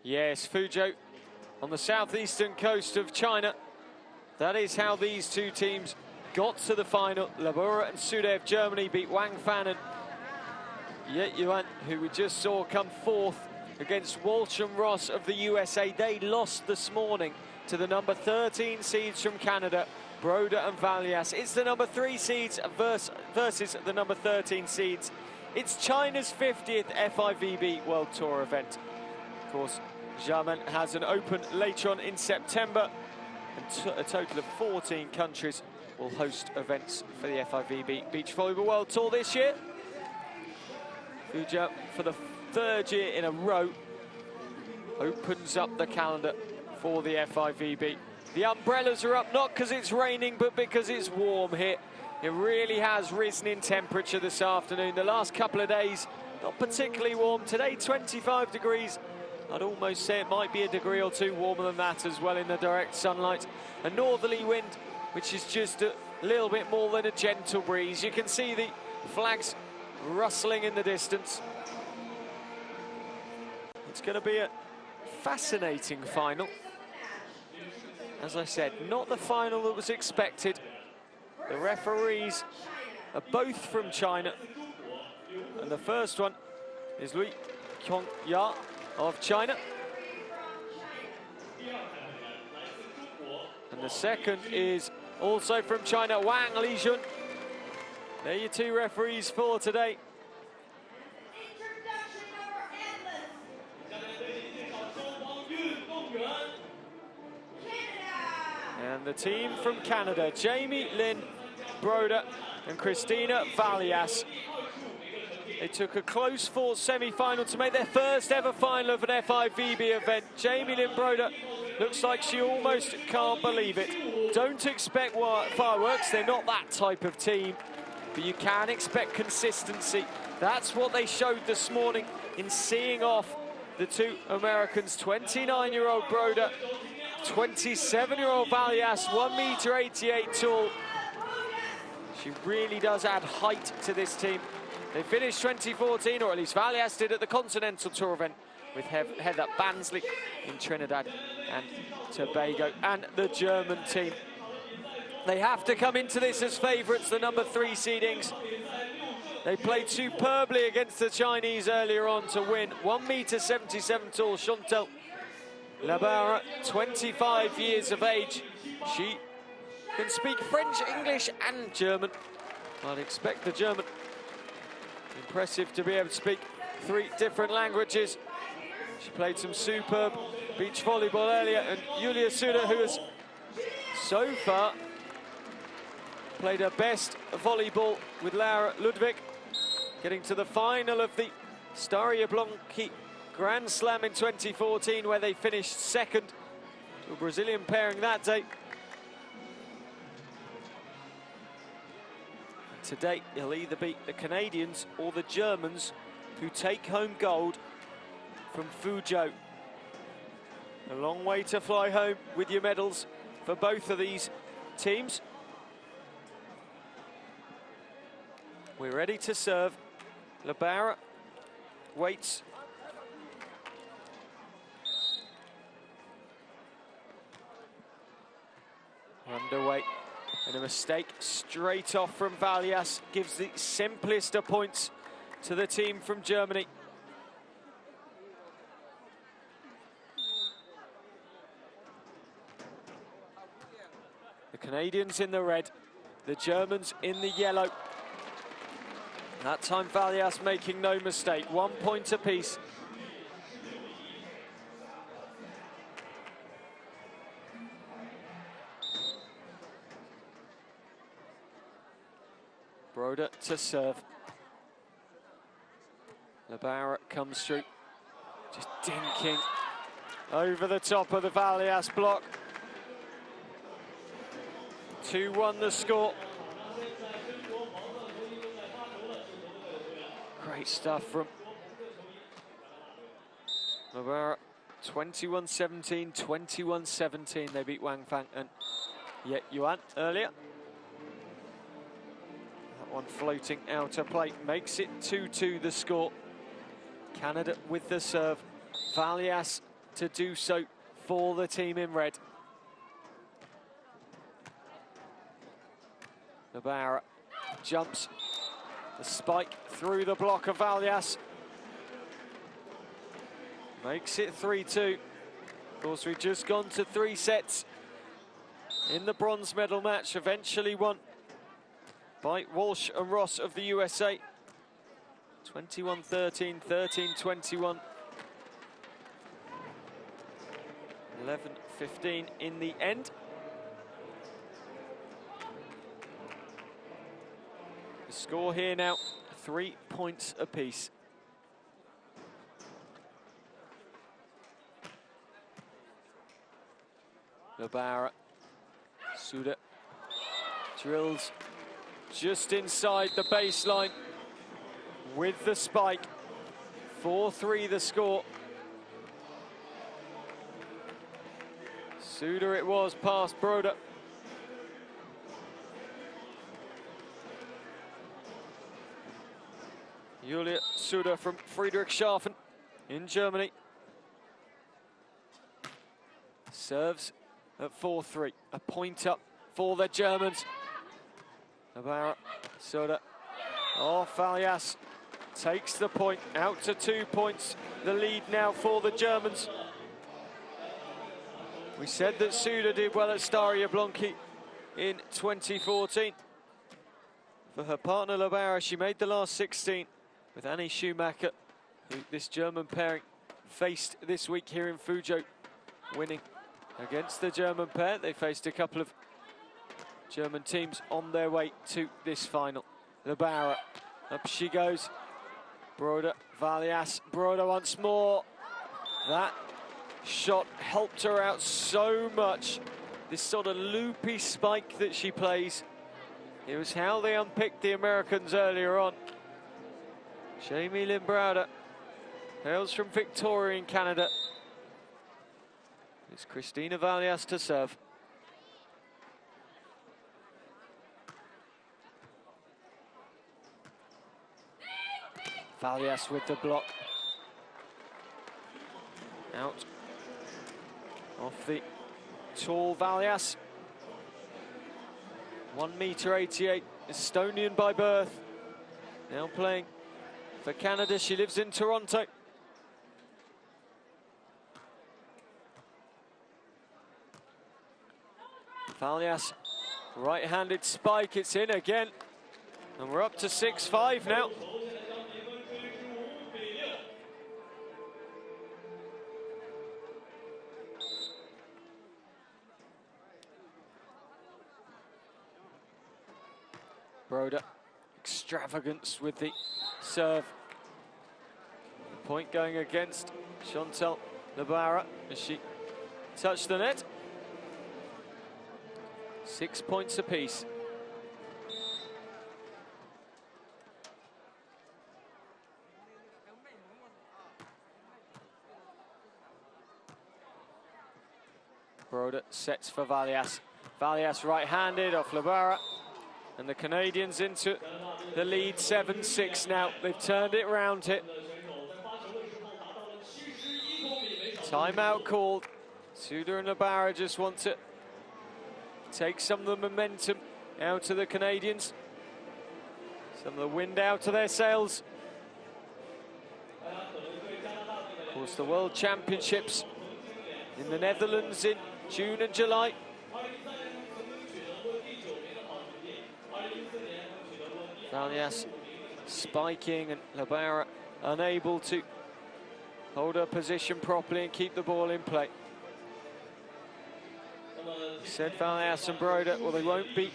Yes, Fuzhou on the southeastern coast of China. That is how these two teams got to the final. LABOUREUR and SUDE of Germany beat Wang Fan and Ye Yuan, who we just saw come fourth against Walsh and Ross of the USA. They lost this morning to the number 13 seeds from Canada, BRODER and VALJAS. It's the number 3 seeds versus the number 13 seeds. It's China's 50th FIVB World Tour event. Of course, Xiamen has an open later on in September, and a total of 14 countries will host events for the FIVB Beach Volleyball World Tour this year. Fuzhou, for the 3rd year in a row, opens up the calendar for the FIVB. The umbrellas are up, not because it's raining, but because it's warm here. It really has risen in temperature this afternoon. The last couple of days, not particularly warm. Today, 25 degrees. I'd almost say it might be a degree or two warmer than that as well in the direct sunlight. A northerly wind, which is just a little bit more than a gentle breeze. You can see the flags rustling in the distance. It's going to be a fascinating final. As I said, not the final that was expected. The referees are both from China. And the first one is Lui Kyong-ya of China. And the second is also from China, Wang Lijun. They're your two referees for today. And the team from Canada, Jamie Lin Broder and Christina VALJAS. They took a close fought semi-final to make their first ever final of an FIVB event. Jamie Lin Broder looks like she almost can't believe it. Don't expect fireworks, they're not that type of team, but you can expect consistency. That's what they showed this morning in seeing off the two Americans, 29-year-old Broder, 27-year-old VALJAS, 1.88 m tall. She really does add height to this team. They finished 2014, or at least VALJAS did, at the Continental Tour event with Heather Bansley in Trinidad and Tobago, and the German team. They have to come into this as favourites, the number 3 seedings. They played superbly against the Chinese earlier on to win. 1.77 m tall, Chantal LABOUREUR, 25 years of age. She can speak French, English and German. I'd expect the German. Impressive to be able to speak 3 different languages. She played some superb beach volleyball earlier, and Julia SUDE, who has so far played her best volleyball with Laura Ludwig, getting to the final of the Staria Blanchi Grand Slam in 2014, where they finished second to a Brazilian pairing that day. Today, it'll either be the Canadians or the Germans who take home gold from Fuzhou. A long way to fly home with your medals for both of these teams. We're ready to serve. LABOUREUR waits. Underway. And a mistake straight off from VALJAS gives the simplest of points to the team from Germany. The Canadians in the red, the Germans in the yellow. That time VALJAS making no mistake, 1 point apiece. Broder to serve. LABOUREUR comes through, just dinking over the top of the VALJAS block. 2-1 the score. Great stuff from LABOUREUR. 21-17, 21-17. They beat Wang Fan and Ye Yuan earlier. One floating outer plate makes it 2-2 the score. Canada with the serve. VALJAS to do so for the team in red. LABOUREUR jumps the spike through the block of VALJAS. Makes it 3-2. Of course, we've just gone to 3 sets in the bronze medal match, eventually won by Walsh and Ross of the USA. 21-13, 13-21. 11-15 in the end. The score here now, 3 points apiece. LABOUREUR, SUDE drills just inside the baseline with the spike. 4-3 the score. SUDE it was past BRODER. Julia SUDE from Friedrichshafen in Germany. Serves at 4-3, a point up for the Germans. LABOUREUR, SUDE, off VALJAS, takes the point, out to 2 points. The lead now for the Germans. We said that SUDE did well at Stare Jablonki in 2014. For her partner LABOUREUR, she made the last 16 with Annie Schumacher, who this German pairing faced this week here in Fuzhou, winning against the German pair. They faced a couple of German teams on their way to this final. LABOUREUR, up she goes. BRODER, VALJAS, BRODER once more. That shot helped her out so much. This sort of loopy spike that she plays. It was how they unpicked the Americans earlier on. Jamie Lynn Browder hails from Victoria in Canada. It's Christina VALJAS to serve. VALJAS with the block. Out. Off the tall VALJAS. 1m88, Estonian by birth. Now playing for Canada. She lives in Toronto. VALJAS, right-handed spike, it's in again. And we're up to 6-5 now. BRODER, extravagance with the serve. The point going against Chantal LABOUREUR as she touched the net. 6 points apiece. BRODER sets for VALJAS. VALJAS right-handed off LABOUREUR. And the Canadians into the lead, 7-6 now. They've turned it round here. Timeout called. SUDE and LABOUREUR just want to take some of the momentum out of the Canadians. Some of the wind out of their sails. Of course, the World Championships in the Netherlands in June and July. VALJAS spiking and LABOUREUR unable to hold her position properly and keep the ball in play. He said VALJAS and BRODER, well, they won't be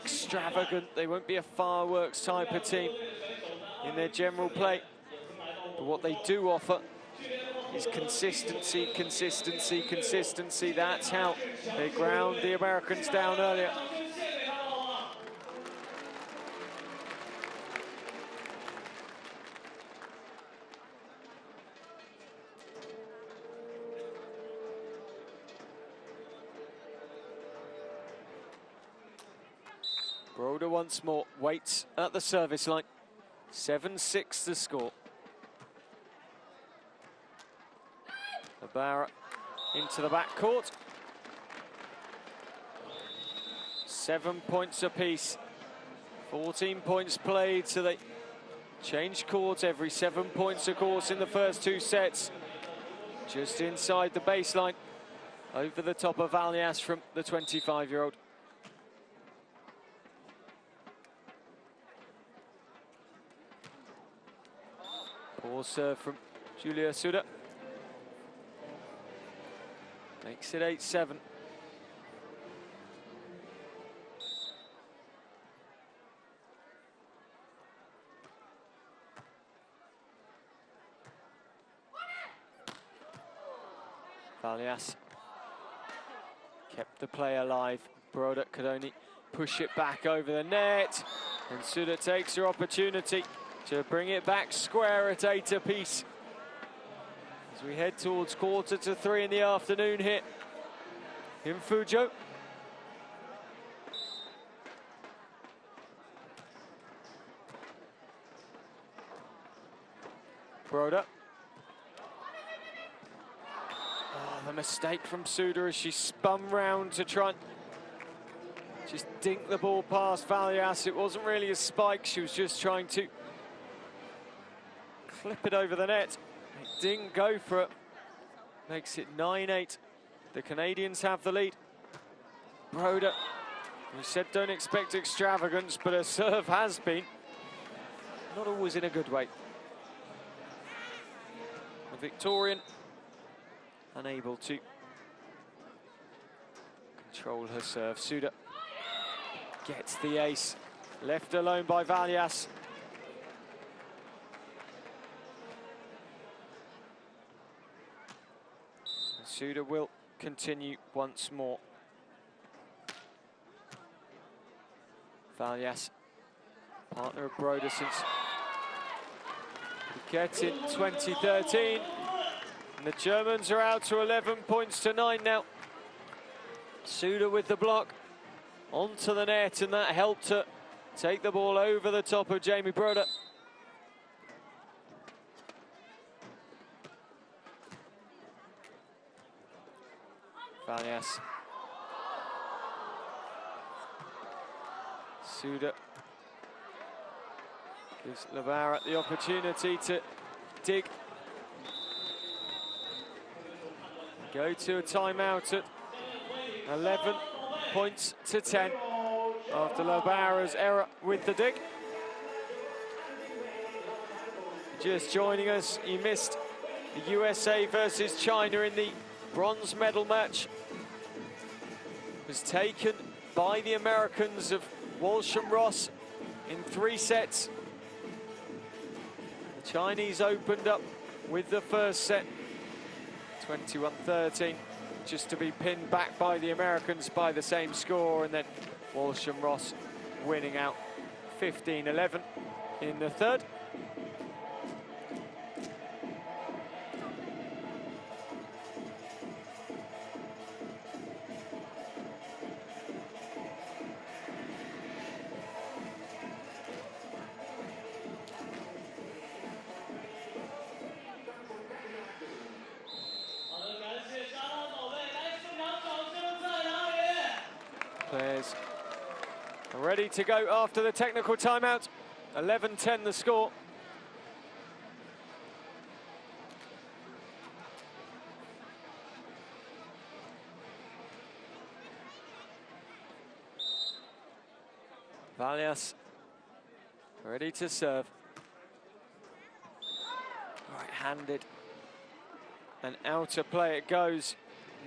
extravagant, they won't be a fireworks type of team in their general play. But what they do offer is consistency, consistency, consistency. That's how they ground the Americans down earlier. BRODER once more waits at the service line. 7-6 the score. LABOUREUR into the backcourt. 7 points apiece. 14 points played, so they change court every 7 points, of course, in the first 2 sets. Just inside the baseline, over the top of VALJAS from the 25-year-old. Poor serve from SUDE. Makes it 8-7. VALJAS kept the play alive. BRODER could only push it back over the net, and SUDE takes her opportunity to bring it back square at 8 apiece. As we head towards 2:45 in the afternoon here in Fuzhou. BRODER. Oh, the mistake from SUDE as she spun round to try and just dink the ball past VALJAS. It wasn't really a spike, she was just trying to clip it over the net. It didn't go for it. Makes it 9-8. The Canadians have the lead. BRODER, we said don't expect extravagance, but her serve has been. Not always in a good way. The Victorian unable to control her serve. SUDE gets the ace. Left alone by VALJAS. SUDE will continue once more. VALJAS, partner of BRODER since Phuket in 2013. And the Germans are out to 11 points to 9 now. SUDE with the block onto the net, and that helped her take the ball over the top of Jamie BRODER. VALJAS. SUDE gives LABOUREUR the opportunity to dig. Go to a timeout at 11 points to 10 after LABOUREUR's error with the dig. Just joining us, you missed the USA versus China in the bronze medal match. It was taken by the Americans of Walsh and Ross in 3 sets. The Chinese opened up with the first set, 21-13, just to be pinned back by the Americans by the same score, and then Walsh and Ross winning out 15-11 in the third. Players are ready to go after the technical timeout. 11-10 the score. VALJAS ready to serve. Right-handed and outer play it goes,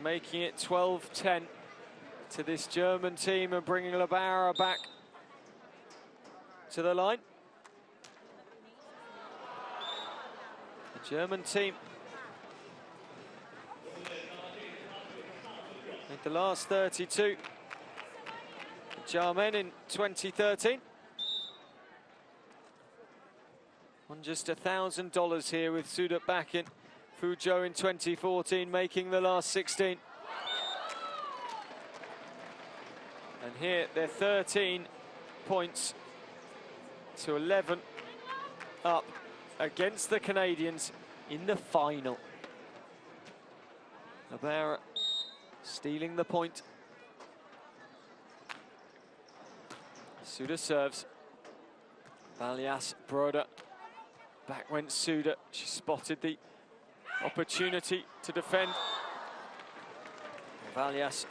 making it 12-10. To this German team and bringing LABOUREUR back to the line. The German team made the last 32. Xiamen in 2013. Won just $1,000 here with SUDE back in Fuzhou in 2014, making the last 16. And here they're 13 points to 11 up against the Canadians in the final. LABOUREUR stealing the point. SUDE serves. VALJAS, BRODER. Back went SUDE. She spotted the opportunity to defend. VALJAS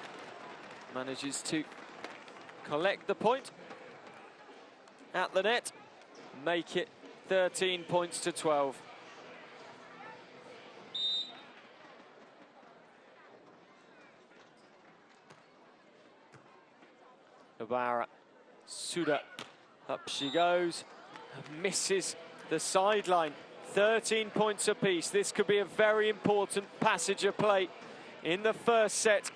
manages to collect the point at the net, make it 13 points to 12. LABOUREUR, SUDE, up she goes, misses the sideline. 13 points apiece. This could be a very important passage of play in the first set.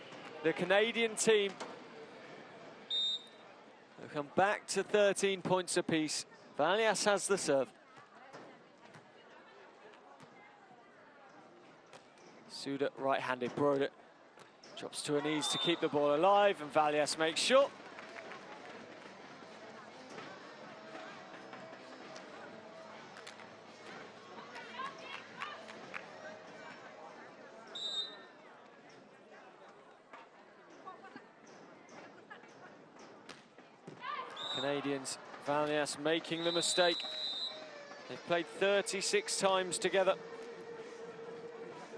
The Canadian team will come back to 13 points apiece. VALJAS has the serve. SUDE right-handed. BRODER drops to her knees to keep the ball alive, and VALJAS makes sure. Canadians, VALJAS making the mistake. They've played 36 times together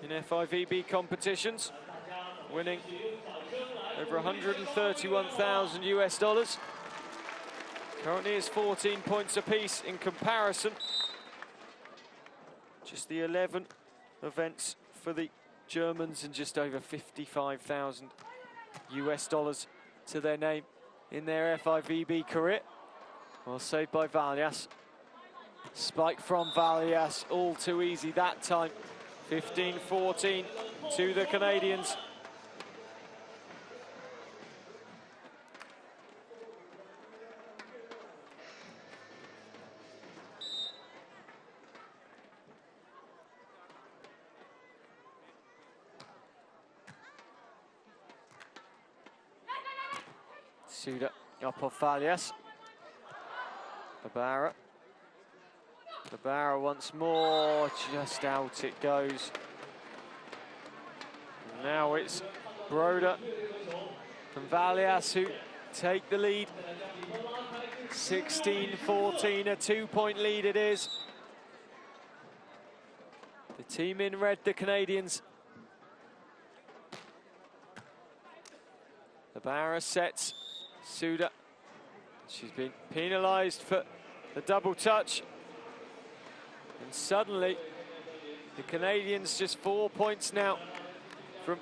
in FIVB competitions, winning over 131,000 US dollars. Currently is 14 points apiece in comparison. Just the 11 events for the Germans and just over 55,000 US dollars to their name in their FIVB career. Well saved by VALJAS. Spike from VALJAS, all too easy that time. 15-14 to the Canadians. SUDE up off VALJAS. LABOUREUR. LABOUREUR once more, just out it goes. Now it's BRODER and VALJAS who take the lead. 16-14, a 2-point lead it is. The team in red, the Canadians. LABOUREUR sets. SUDE, she's been penalised for the double touch. And suddenly, the Canadians just 4 points now from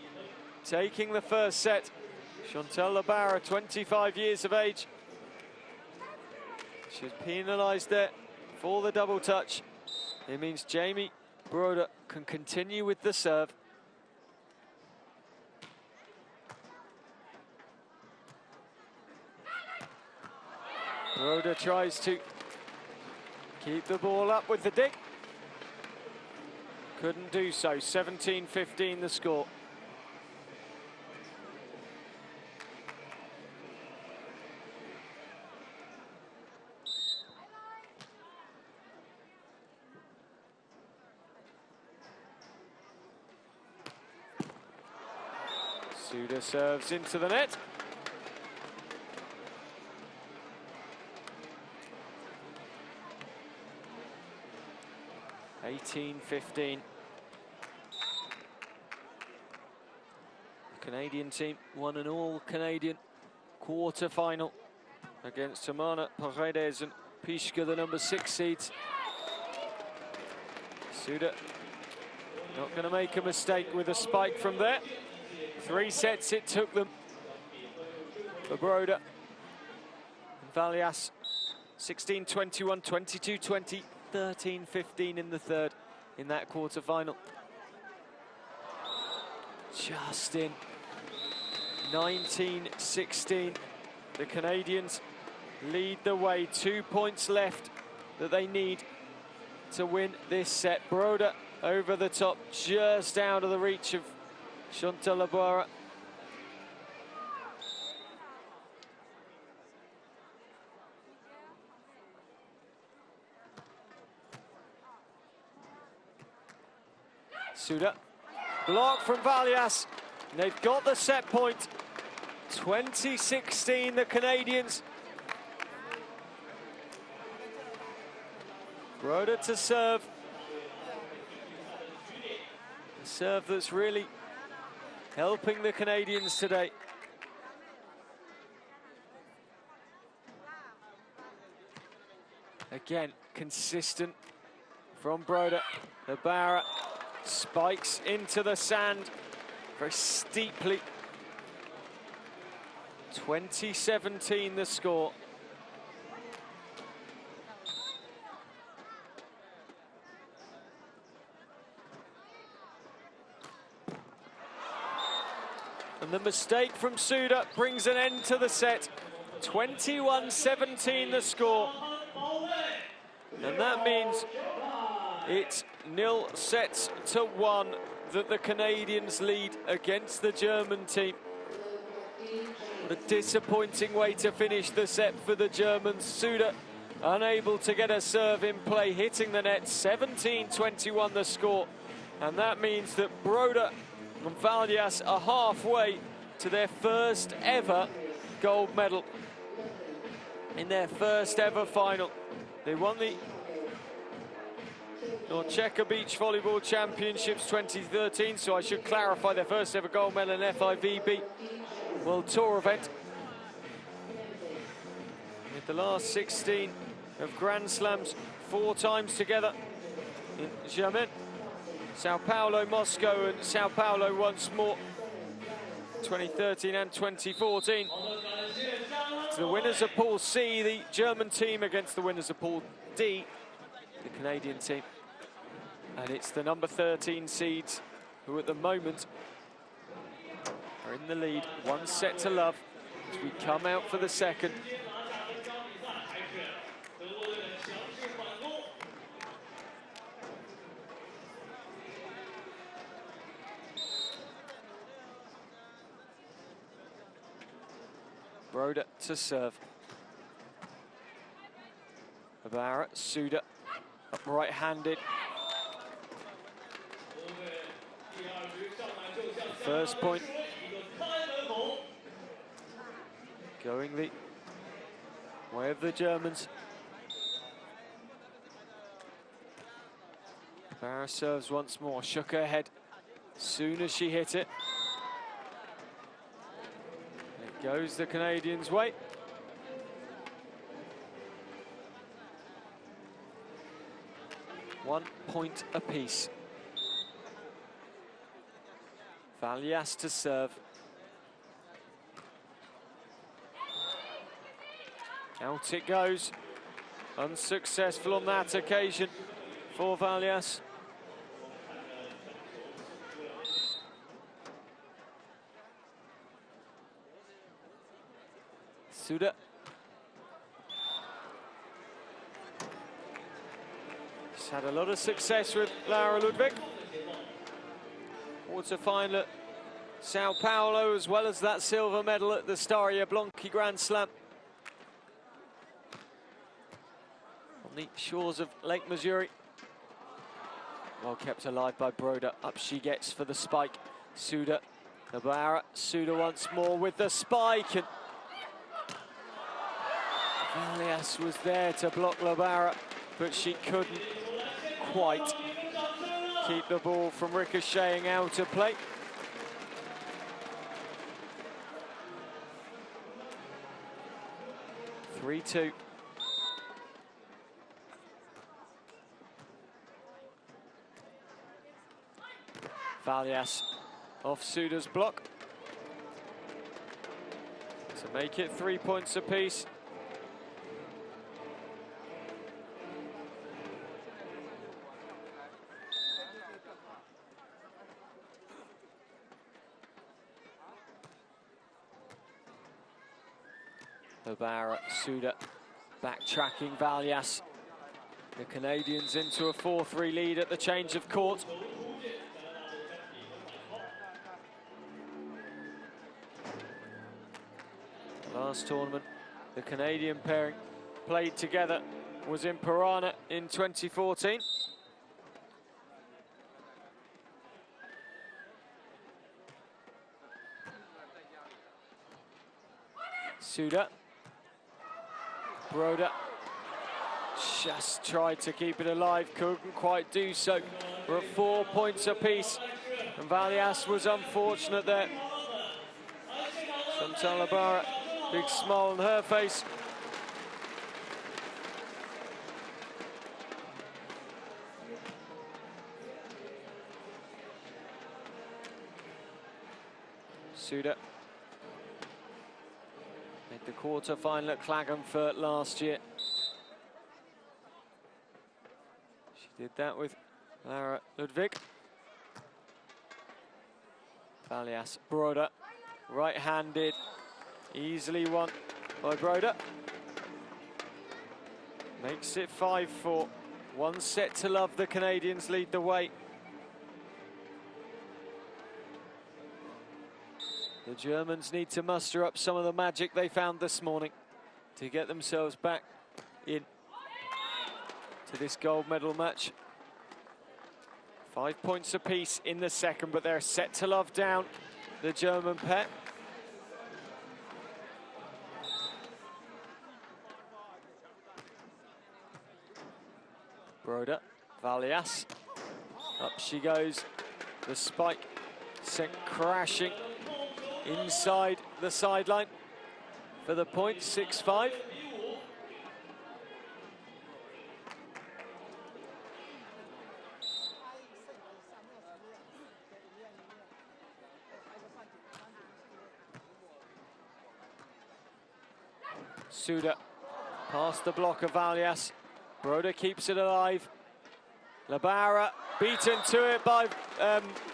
taking the first set. Chantal LABOUREUR, 25 years of age. She's penalised there for the double touch. It means Jamie BRODER can continue with the serve. BRODER tries to keep the ball up with the dig. Couldn't do so. 17-15 the score. SUDE serves into the net. (18-15). The Canadian team won an all-Canadian quarter-final against Tamana Paredes and Pishka, the number 6 seeds. SUDE not going to make a mistake with a spike from there. 3 sets it took them for BRODER and VALJAS. 16-21, 22-20, 13-15 in the third in that quarter-final. Just in. 19-16. The Canadians lead the way. 2 points left that they need to win this set. BRODER over the top, just out of the reach of Chantal LABOUREUR. SUDE Block from VALJAS. They've got the set point. 2016, the Canadians. BRODER to serve. A serve that's really helping the Canadians today. Again, consistent from BRODER. LABOUREUR spikes into the sand very steeply. 2017 the score. And the mistake from SUDE brings an end to the set. 21-17 the score. And that means it's 0-1 that the Canadians lead against the German team. What a disappointing way to finish the set for the Germans. SUDE unable to get a serve in play, hitting the net. 17-21 the score. And that means that BRODER and VALJAS are halfway to their first ever gold medal in their first ever final. They won the Czech Beach Volleyball Championships 2013, so I should clarify their first ever gold medal in FIVB World Tour event. With the last 16 of Grand Slams 4 times together in GER, Sao Paulo, Moscow, and Sao Paulo once more, 2013 and 2014. So the winners of Pool C, the German team, against the winners of Pool D, the Canadian team. And it's the number 13 seeds who at the moment are in the lead, 1 set to love as we come out for the second. BRODER to serve. LABOUREUR, SUDE, up right-handed. First point going the way of the Germans. LABOUREUR serves once more, shook her head soon as she hit it. It goes the Canadians' way. One point apiece. VALJAS to serve. Out it goes. Unsuccessful on that occasion for VALJAS. SUDE. She's had a lot of success with Laura Ludwig. Quarter-final at Sao Paulo, as well as that silver medal at the Staria Blanchi Grand Slam. On the shores of Lake Missouri. Well kept alive by BRODER. Up she gets for the spike. SUDE, LABOUREUR, SUDE once more with the spike. And VALJAS was there to block LABOURER, but she couldn't quite keep the ball from ricocheting out of play. (3-2). VALJAS off SUDE's block to make it 3 points apiece. LABOURER, SUDE, backtracking VALJAS. The Canadians into a 4-3 lead at the change of court. Last tournament, the Canadian pairing played together was in Pirana in 2014. SUDE. BRODER just tried to keep it alive, couldn't quite do so. We're at 4 points apiece, and VALJAS was unfortunate there. Chantal LABOUREUR, big smile on her face. SUDE made the quarter-final at Klagenfurt last year. She did that with Lara Ludwig. VALJAS, BRODER, right-handed, easily won by BRODER. Makes it 5-4. 1 set to love, the Canadians lead the way. The Germans need to muster up some of the magic they found this morning to get themselves back in to this gold medal match. 5 points apiece in the second, but they're set to love down, the German pair. BRODER, VALJAS, up she goes. The spike sent crashing inside the sideline for the point, 6-5. SUDE past the block of VALJAS. BRODER keeps it alive. LABOUREUR beaten to it by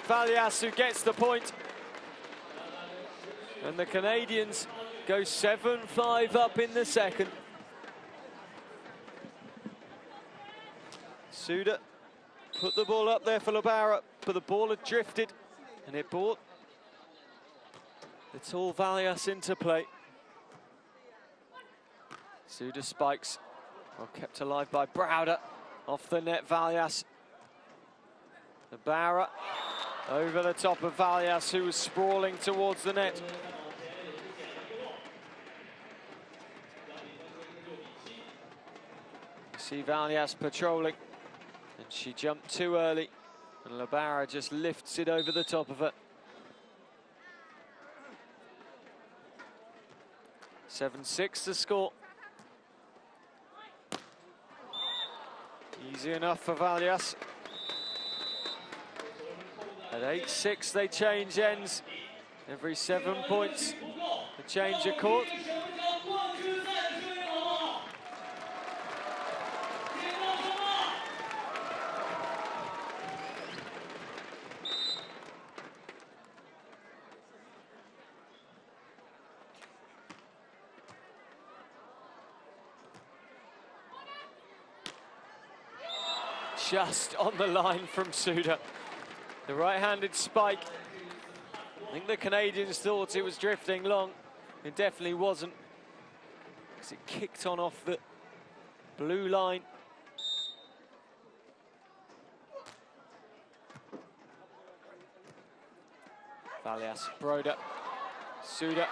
VALJAS, who gets the point. And the Canadians go 7-5 up in the second. SUDE put the ball up there for LABOUREUR, but the ball had drifted, and it brought the tall VALJAS into play. SUDE spikes, well kept alive by BRODER. Off the net, VALJAS. LABOUREUR over the top of VALJAS, who was sprawling towards the net. See VALJAS patrolling, and she jumped too early, and LABOUREUR just lifts it over the top of her. 7-6 the score. Easy enough for VALJAS. At 8-6 they change ends. Every 7 points a change of court. Just on the line from SUDE. The right-handed spike. I think the Canadians thought it was drifting long. It definitely wasn't, because it kicked on off the blue line. VALJAS, BRODER, SUDE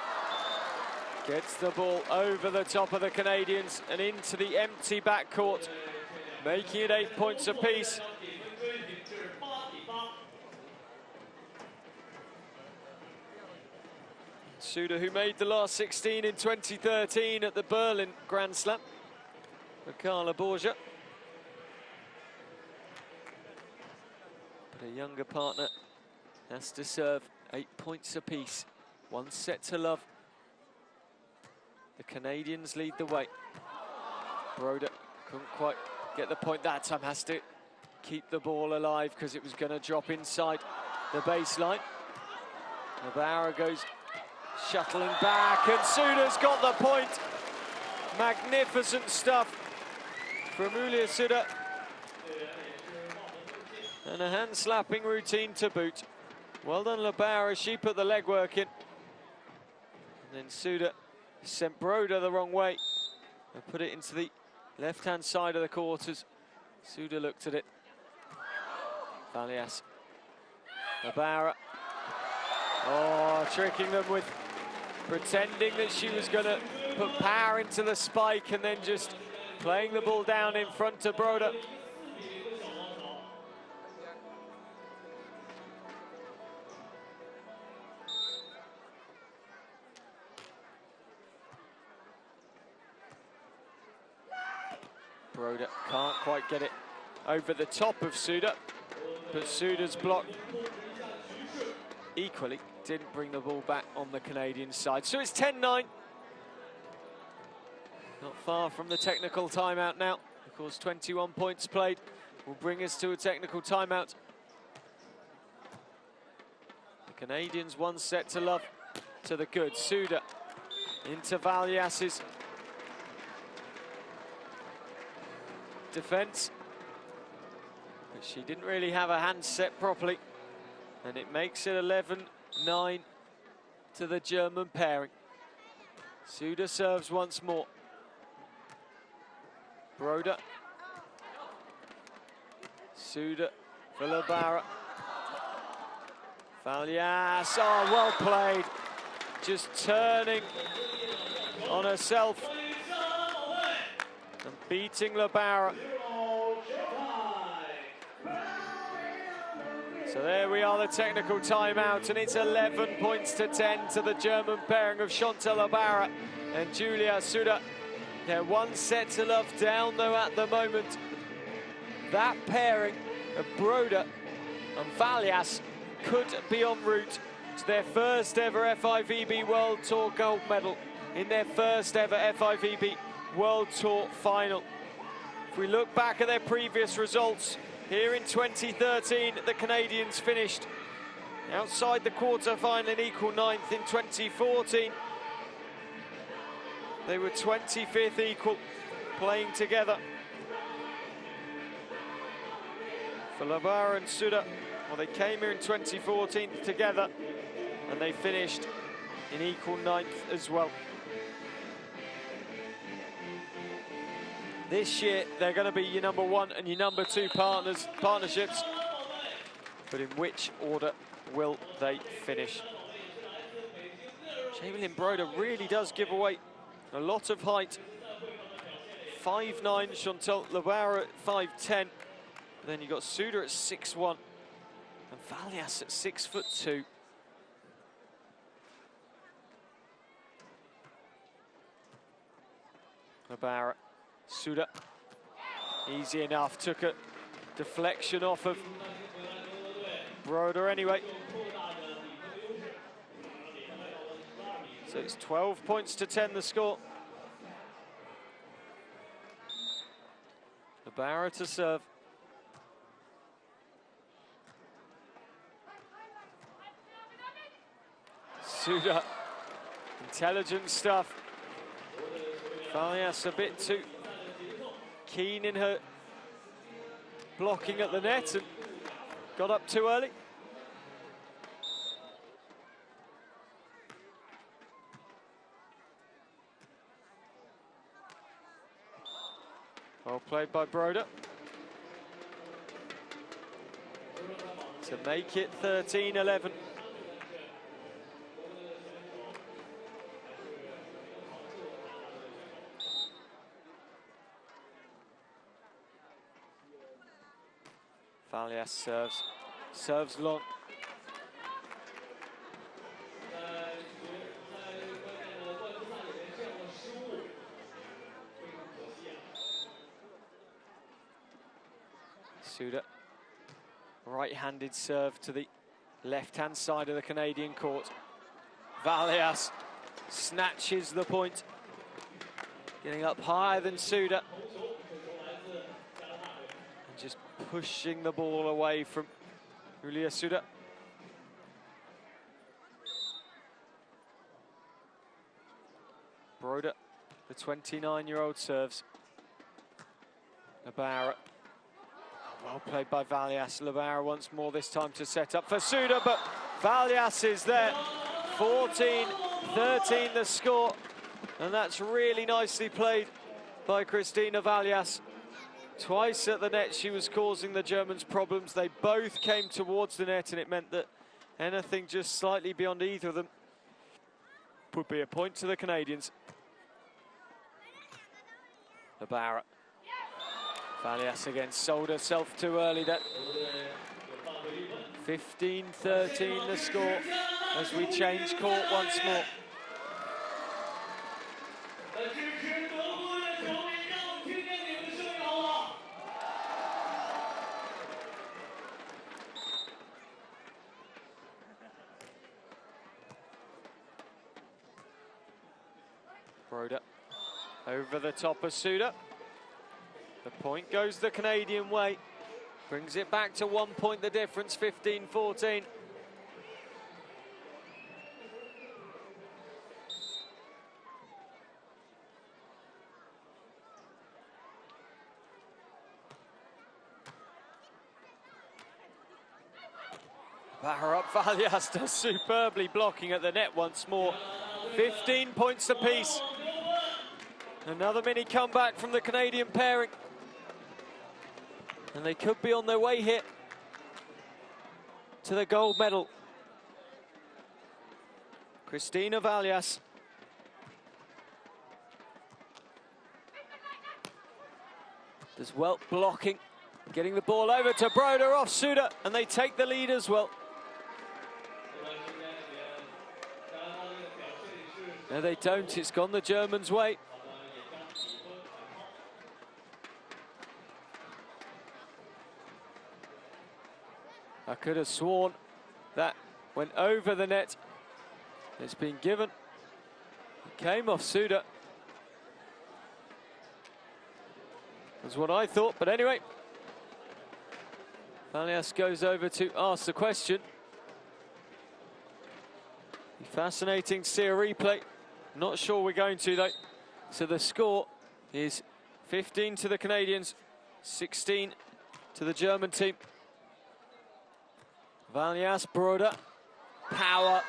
gets the ball over the top of the Canadians and into the empty backcourt, making it 8 points apiece. SUDE, who made the last 16 in 2013 at the Berlin Grand Slam for Carla Borgia. But a younger partner has to serve 8 points apiece. 1 set to love. The Canadians lead the way. BRODER couldn't quite get the point that time, has to keep the ball alive because it was going to drop inside the baseline. LABOUREUR goes shuttling back, and SUDE's got the point. Magnificent stuff from Julia SUDE. And a hand-slapping routine to boot. Well done, LABOUREUR, she put the legwork in. And then SUDE sent BRODER the wrong way and put it into the left-hand side of the quarters. SUDE looked at it. VALJAS. LABOUREUR. Oh, tricking them with pretending that she was going to put power into the spike and then just playing the ball down in front of BRODER. BRODER can't quite get it over the top of SUDE, but SUDE's block equally didn't bring the ball back on the Canadian side. So it's 10-9. Not far from the technical timeout now. Of course, 21 points played will bring us to a technical timeout. The Canadians 1 set to love to the good. SUDE into VALJAS's defense, but she didn't really have her hands set properly, and it makes it 11-9 to the German pairing. SUDE serves once more. BRODER, SUDE for LABOUREUR. VALJAS, oh, well played. Just turning on herself and beating LABOUREUR. So there we are, the technical timeout, and it's 11 points to 10 to the German pairing of Chantal LABOUREUR and Julia SUDE. They're 1 set to love down, though, at the moment. That pairing of BRODER and VALJAS could be en route to their first ever FIVB World Tour gold medal in their first ever FIVB World Tour final. If we look back at their previous results, here in 2013, the Canadians finished outside the quarter-final in equal 9th. In 2014, they were 25th equal, playing together. For LABOUREUR and SUDE, well, they came here in 2014 together, and they finished in equal 9th as well. This year, they're going to be your number 1 and your number 2 partnerships. But in which order will they finish? Jamie-Lynn Broder really does give away a lot of height. 5'9", Chantal LABOUREUR at 5'10". Then you've got SUDE at 6'1", and VALJAS at 6'2". LABOUREUR, SUDE, easy enough, took a deflection off of BRODER anyway. So it's 12 points to 10 the score. LABOUREUR to serve. SUDE, intelligent stuff. VALJAS a bit too keen in her blocking at the net and got up too early. Well played by BRODER to make it 13-11. VALJAS serves long. SUDE, right-handed serve to the left-hand side of the Canadian court. VALJAS snatches the point, getting up higher than SUDE, and just pushing the ball away from Julia SUDE. BRODER, the 29-year-old, serves. LABOUREUR, well played by VALJAS. LABOUREUR once more, this time to set up for SUDE, but VALJAS is there. 14-13 the score, and that's really nicely played by Christina VALJAS. Twice at the net she was causing the Germans problems. They both came towards the net, and it meant that anything just slightly beyond either of them would be a point to the Canadians. LABOUREUR. VALJAS again sold herself too early there. 15-13 the score as we change court once more. BRODER over the top of SUDE. The point goes the Canadian way. Brings it back to 1 point the difference, 15-14. LABOUREUR up, VALJAS does superbly, blocking at the net once more. 15 points apiece. Another mini comeback from the Canadian pairing. And they could be on their way here to the gold medal. Kristina VALJAS. Does well blocking, getting the ball over to BRODER off SUDE, and they take the lead as well. No, they don't. It's gone the Germans' way. I could have sworn that went over the net. It's been given. It came off SUDE. That's what I thought, but anyway. VALJAS goes over to ask the question. Fascinating to see a replay. Not sure we're going to though. So the score is 15 to the Canadians, 16 to the German team. VALJAS, BRODER, power.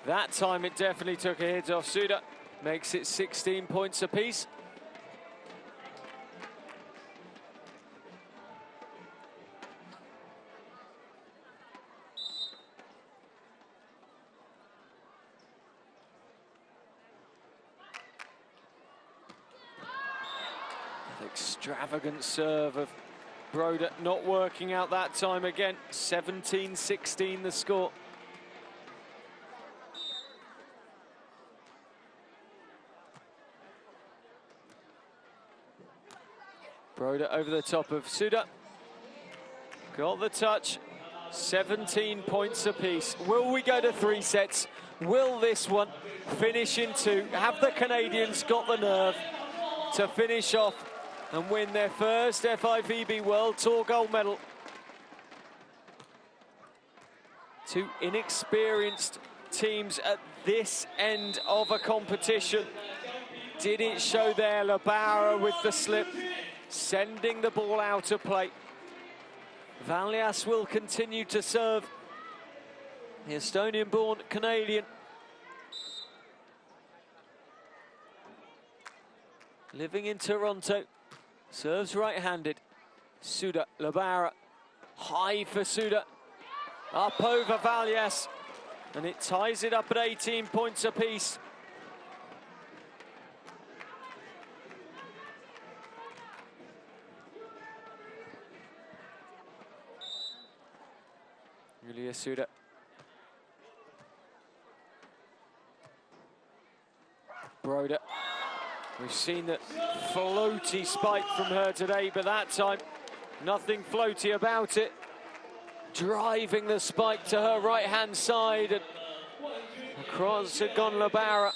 That time it definitely took a hit off SUDE. Makes it 16 points apiece. Extravagant serve of BRODER, not working out that time again. 17-16 the score. BRODER over the top of SUDE. Got the touch. 17 points apiece. Will we go to 3 sets? Will this one finish in 2? Have the Canadians got the nerve to finish off and win their first FIVB World Tour gold medal? Two inexperienced teams at this end of a competition. Did it show there? LABOUREUR with the slip, sending the ball out of play. VALJAS will continue to serve. The Estonian-born Canadian. Living in Toronto. Serves right-handed. SUDE, LABOUREUR. High for SUDE. Up over VALJAS. And it ties it up at 18 points apiece. SUDE. BRODER. We've seen that floaty spike from her today, but that time, nothing floaty about it. Driving the spike to her right-hand side, and across had gone LABOUREUR,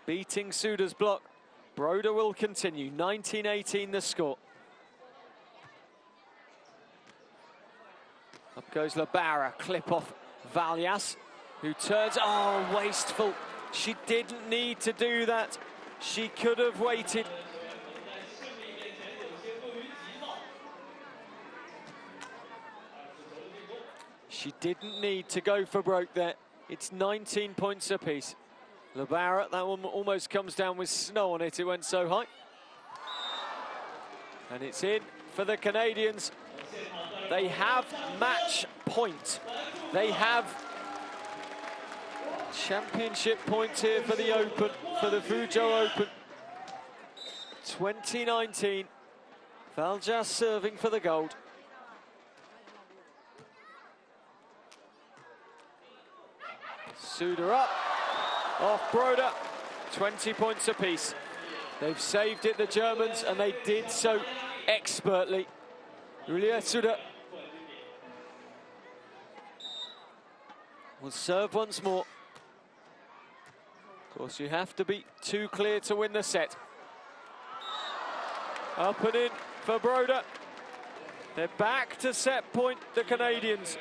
beating SUDE's block. BRODER will continue, 19-18 the score. Up goes LABOUREUR, clip off VALJAS, who turns, oh, wasteful. She didn't need to do that. She could have waited. She didn't need to go for broke there. It's 19 points apiece. LABOUREUR, that one almost comes down with snow on it. It went so high. And it's in for the Canadians. They have match point. They have championship points here for the Open, for the Fuzhou Open 2019. VALJAS serving for the gold. SUDE up, off BRODER, 20 points apiece. They've saved it, the Germans, and they did so expertly. SUDE will serve once more. Of course, you have to be too clear to win the set. Up and in for BRODER. They're back to set point, the Canadians.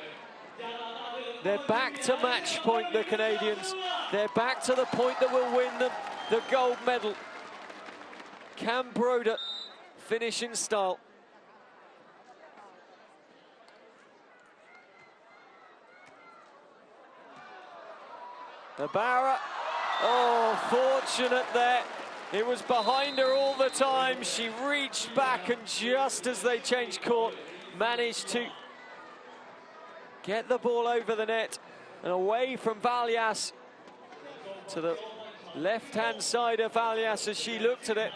They're back to match point, the Canadians. They're back to the point that will win them the gold medal. Can BRODER finish in style? LABOUREUR, oh, fortunate there. It was behind her all the time. She reached back and just as they changed court, managed to get the ball over the net and away from VALJAS to the left-hand side of VALJAS as she looked at it.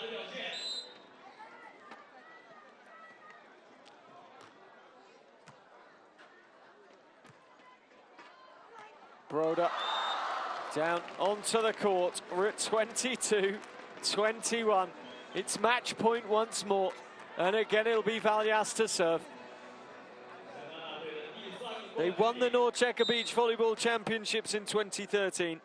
BRODER down onto the court. We're at 22-21. It's match point once more. And again, it'll be VALJAS to serve. They won the North Beach Volleyball Championships in 2013.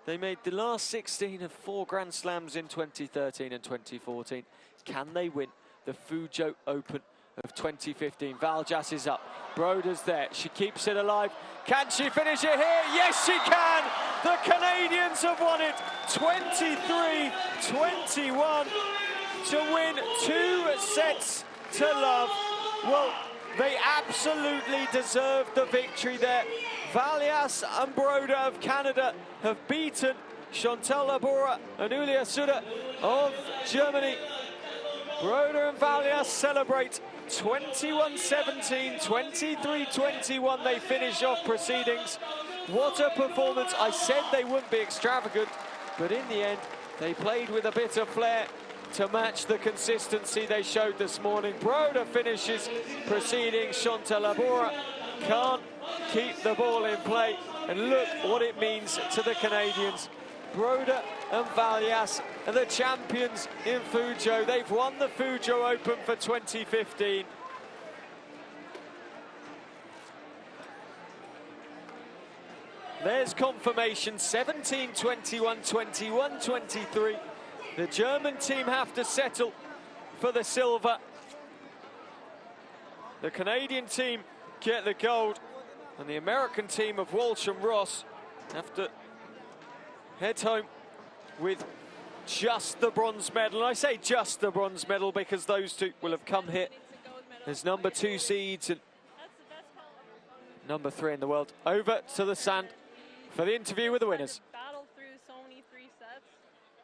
They made the last 16 of 4 Grand Slams in 2013 and 2014. Can they win the Fuzhou Open of 2015? VALJAS is up. BRODER's there. She keeps it alive. Can she finish it here? Yes, she can! The Canadians have won it 23-21 to win 2 sets to love. Well, they absolutely deserved the victory there. VALJAS and BRODER of Canada have beaten LABOUREUR and SUDE of Germany. BRODER and VALJAS celebrate 21-17, 23-21. They finish off proceedings. What a performance. I said they wouldn't be extravagant, but in the end, they played with a bit of flair to match the consistency they showed this morning. BRODER finishes proceedings. LABOUREUR can't keep the ball in play. And look what it means to the Canadians. BRODER and VALJAS are the champions in Fuzhou. They've won the Fuzhou Open for 2015. There's confirmation, 17-21, 21-23. The German team have to settle for the silver. The Canadian team get the gold, and the American team of Walsh and Ross have to head home with just the bronze medal. And I say just the bronze medal because those two will have come here as number 2 seeds and number 3 in the world. Over to the sand for the interview with the winners. Battled through so many 3 sets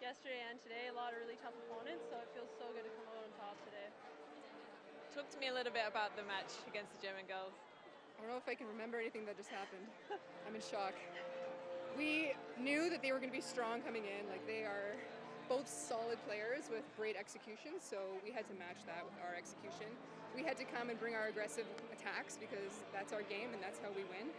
yesterday and today, a lot of really tough opponents, so it feels so good to come out on top today. Talk to me a little bit about the match against the German girls. I don't know if I can remember anything that just happened. I'm in shock. We knew that they were going to be strong coming in. Like, they are both solid players with great execution, so we had to match that with our execution. We had to come and bring our aggressive attacks because that's our game and that's how we win.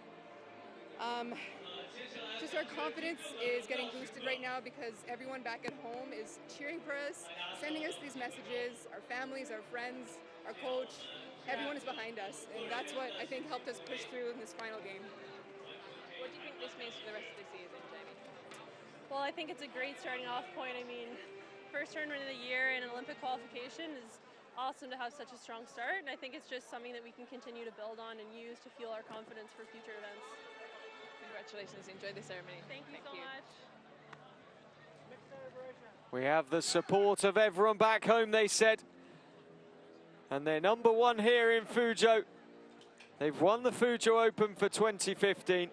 Just our confidence is getting boosted right now because everyone back at home is cheering for us, sending us these messages. Our families, our friends, our coach, everyone is behind us, and that's what I think helped us push through in this final game. What do you think this means for the rest of the season, Jamie? Well, I think it's a great starting off point. I mean, first tournament of the year in an Olympic qualification is awesome to have such a strong start, and I think it's just something that we can continue to build on and use to fuel our confidence for future events. Congratulations, enjoy the ceremony. Thank you so much. We have the support of everyone back home, they said. And they're number 1 here in Fuzhou. They've won the Fuzhou Open for 2015.